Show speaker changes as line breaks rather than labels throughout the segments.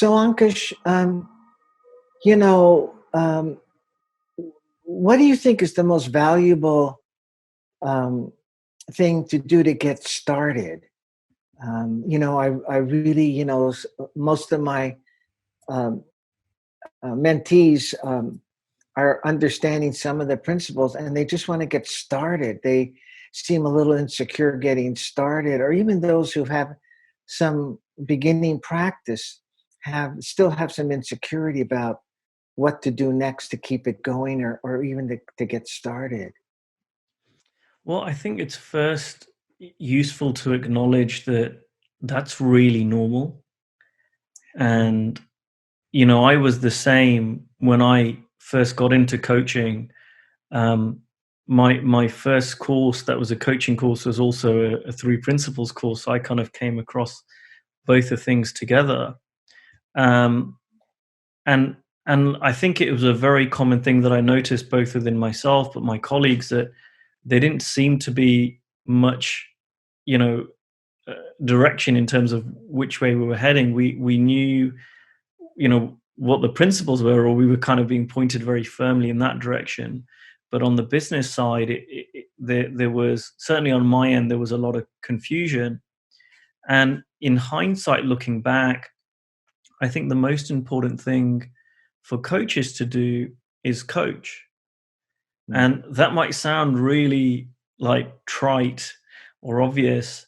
So, Ankush, you know, what do you think is the most valuable um, thing to do to get started? I really, most of my um, mentees are understanding some of the principles and they just want to get started. They seem a little insecure getting started, or even those who have some beginning practice have some insecurity about what to do next to keep it going, or even to get started.
Well, I think it's first useful to acknowledge that that's really normal. And, I was the same when I first got into coaching. Um, my first course that was a coaching course was also a three principles course. So I kind of came across both the things together. Um, and and I think it was a very common thing that I noticed both within myself but my colleagues, that there didn't seem to be much, you know, uh, direction in terms of which way we were heading. We knew, what the principles were, or we were kind of being pointed very firmly in that direction. But on the business side, there was, certainly on my end, there was a lot of confusion. And in hindsight, looking back, I think the most important thing for coaches to do is coach.
Mm.
And that might sound really like trite or obvious,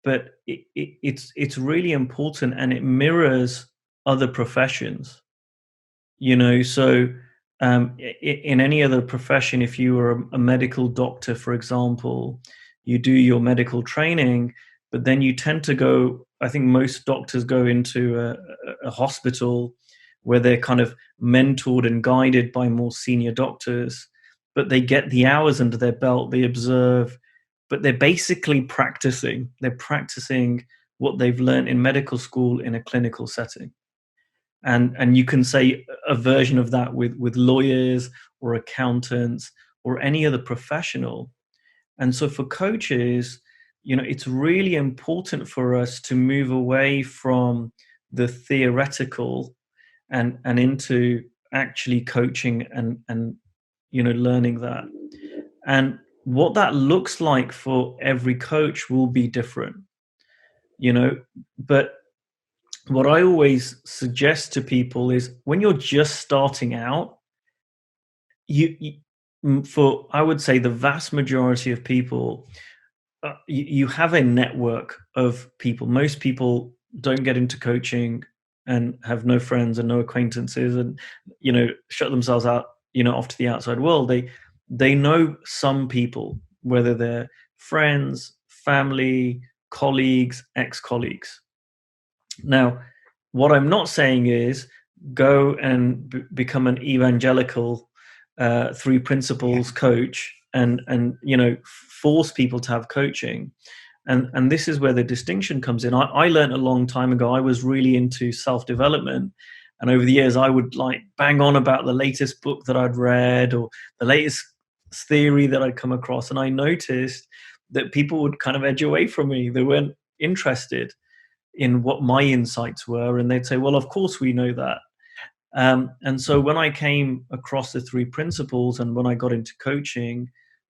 but it's really important, and it mirrors other professions. So in any other profession, if you were a medical doctor, for example, you do your medical training, but then you tend to go. I think most doctors go into a hospital where they're kind of mentored and guided by more senior doctors, but they get the hours under their belt, they observe, but they're basically practicing. They're practicing what they've learned in medical school in a clinical setting. And you can say a version of that with lawyers or accountants or any other professional. And so for coaches, it's really important for us to move away from the theoretical and into actually coaching and learning that. And what that looks like for every coach will be different, but what I always suggest to people is, when you're just starting out, for, I would say, the vast majority of people, you have a network of people. Most people don't get into coaching and have no friends and no acquaintances, and shut themselves out, off to the outside world. They know some people, whether they're friends, family, colleagues, ex-colleagues. Now, what I'm not saying is go and become an evangelical three principles coach and force people to have coaching. And this is where the distinction comes in. I learned a long time ago. I was really into self-development, and over the years I would like bang on about the latest book that I'd read or the latest theory that I'd come across, and I noticed that people would kind of edge away from me. They weren't interested in what my insights were, and they'd say, well, of course we know that. And so when I came across the three principles and when I got into coaching,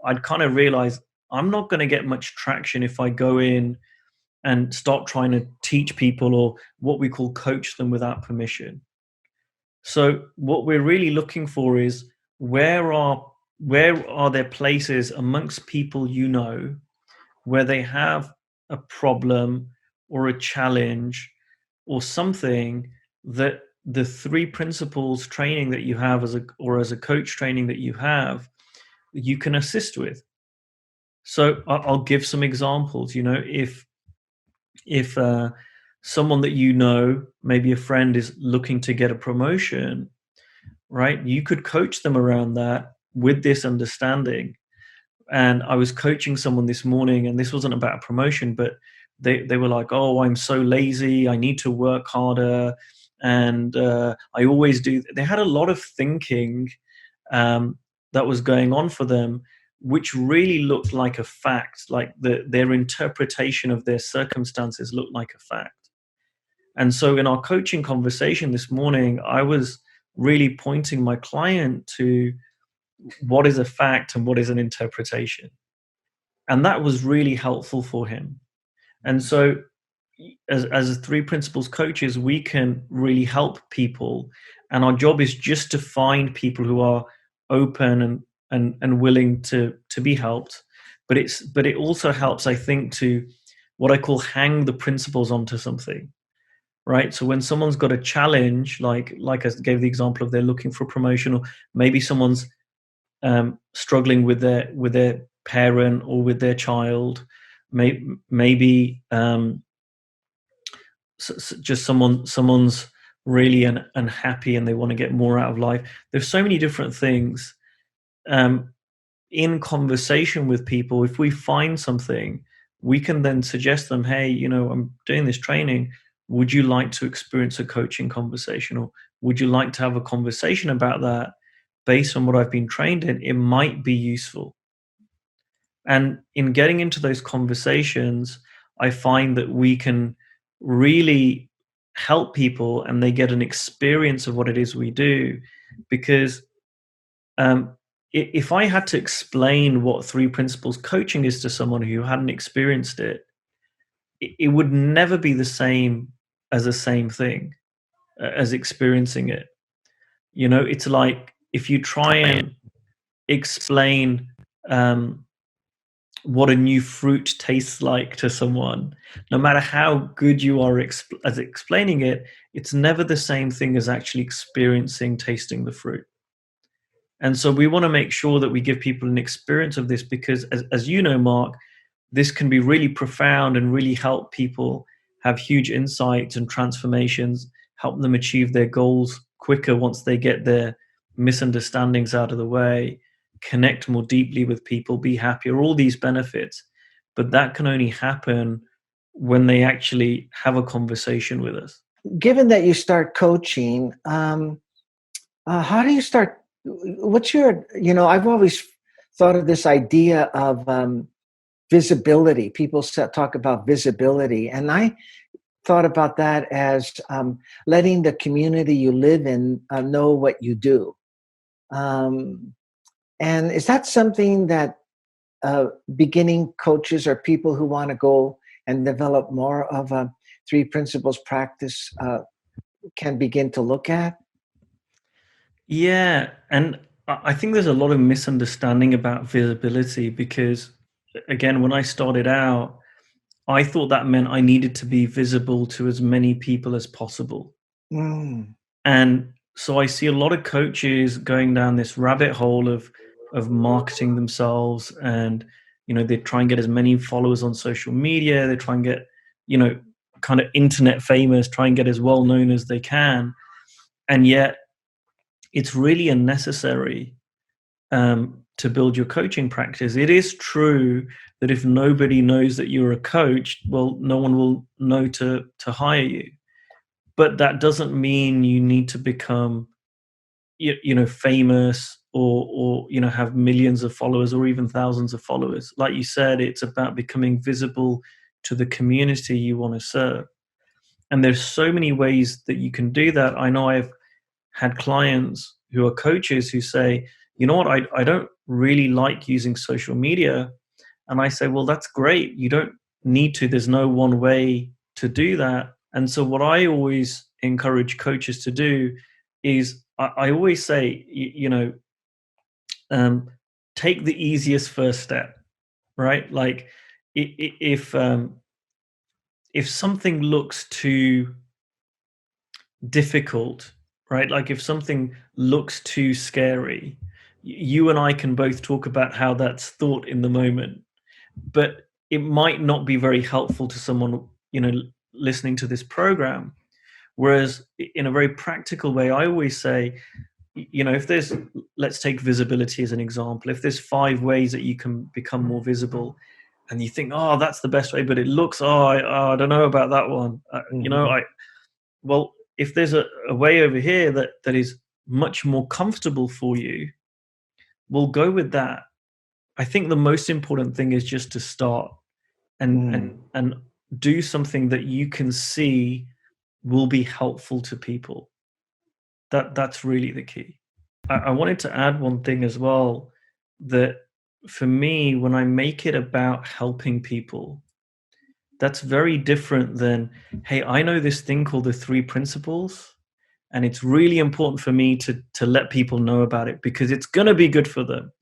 I'd kind of realized I'm not going to get much traction if I go in and start trying to teach people, or what we call coach them, without permission. So what we're really looking for is, where are there places amongst people, where they have a problem or a challenge or something that the three principles training that you have as a coach training that you have, you can assist with. So I'll give some examples. If someone that maybe a friend, is looking to get a promotion, right? You could coach them around that with this understanding. And I was coaching someone this morning, and this wasn't about a promotion, but they were like, oh, I'm so lazy, I need to work harder, and I always do. They had a lot of thinking that was going on for them, which really looked like a fact, like their interpretation of their circumstances looked like a fact. And so in our coaching conversation this morning, I was really pointing my client to what is a fact and what is an interpretation. And that was really helpful for him. And so as three principles coaches, we can really help people. And our job is just to find people who are open and willing to be helped. But it also helps, I think, to what I call hang the principles onto something. Right. So when someone's got a challenge, like I gave the example of they're looking for a promotion, or maybe someone's struggling with their parent or with their child, maybe just someone's really unhappy and they want to get more out of life. There's so many different things. Um, in conversation with people, if we find something, we can then suggest them, hey, I'm doing this training. Would you like to experience a coaching conversation? Or would you like to have a conversation about that based on what I've been trained in? It might be useful. And in getting into those conversations, I find that we can really help people and they get an experience of what it is we do. Because um, if I had to explain what three principles coaching is to someone who hadn't experienced it, it would never be the same as the same thing as experiencing it. It's like if you try and explain what a new fruit tastes like to someone, no matter how good you are as explaining it, it's never the same thing as actually experiencing tasting the fruit. And so we want to make sure that we give people an experience of this because, as you know, Mark, this can be really profound and really help people have huge insights and transformations, help them achieve their goals quicker once they get their misunderstandings out of the way, connect more deeply with people, be happier, all these benefits. But that can only happen when they actually have a conversation with us.
Given that you start coaching, how do you start? What's your, I've always thought of this idea of visibility. People talk about visibility, and I thought about that as letting the community you live in know what you do. Um, and is that something that beginning coaches or people who want to go and develop more of a three principles practice can begin to look at?
Yeah, and I think there's a lot of misunderstanding about visibility because, again, when I started out, I thought that meant I needed to be visible to as many people as possible.
Mm,
And so I see a lot of coaches going down this rabbit hole of marketing themselves, and they try and get as many followers on social media, they try and get, you know, kind of internet famous, try and get as well known as they can. And yet it's really unnecessary to build your coaching practice. It is true that if nobody knows that you're a coach, well, no one will know to hire you. But that doesn't mean you need to become, famous or have millions of followers or even thousands of followers. Like you said, it's about becoming visible to the community you want to serve. And there's so many ways that you can do that. I know I've had clients who are coaches who say, you know what, I don't really like using social media. And I say, well, that's great. You don't need to. There's no one way to do that. And so, what I always encourage coaches to do is I always say, um, take the easiest first step, right? Like, if something looks too difficult, right? Like if something looks too scary, you and I can both talk about how that's thought in the moment, but it might not be very helpful to someone, listening to this program. Whereas in a very practical way, I always say, if there's, let's take visibility as an example. If there's 5 ways that you can become more visible, and you think, oh, that's the best way, but it looks, I don't know about that one.
mhm,
Well, if there's a way over here that is much more comfortable for you, we'll go with that. I think the most important thing is just to start and
mm,
and do something that you can see will be helpful to people. That's really the key. I wanted to add one thing as well, that for me, when I make it about helping people, that's very different than, hey, I know this thing called the three principles, and it's really important for me to let people know about it because it's going to be good for them.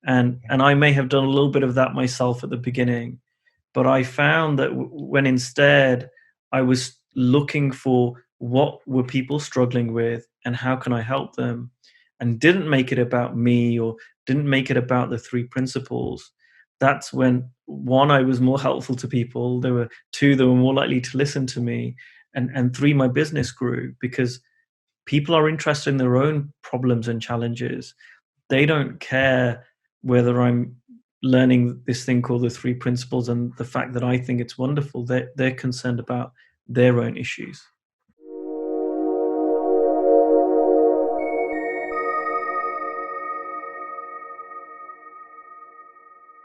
Yeah.
And I may have done a little bit of that myself at the beginning, but I found that when instead I was looking for what were people struggling with and how can I help them, and didn't make it about me or didn't make it about the three principles, that's when, one, I was more helpful to people. There were two, they were more likely to listen to me, and three, my business grew because people are interested in their own problems and challenges. They don't care whether I'm learning this thing called the three principles and the fact that I think it's wonderful. They're concerned about their own issues.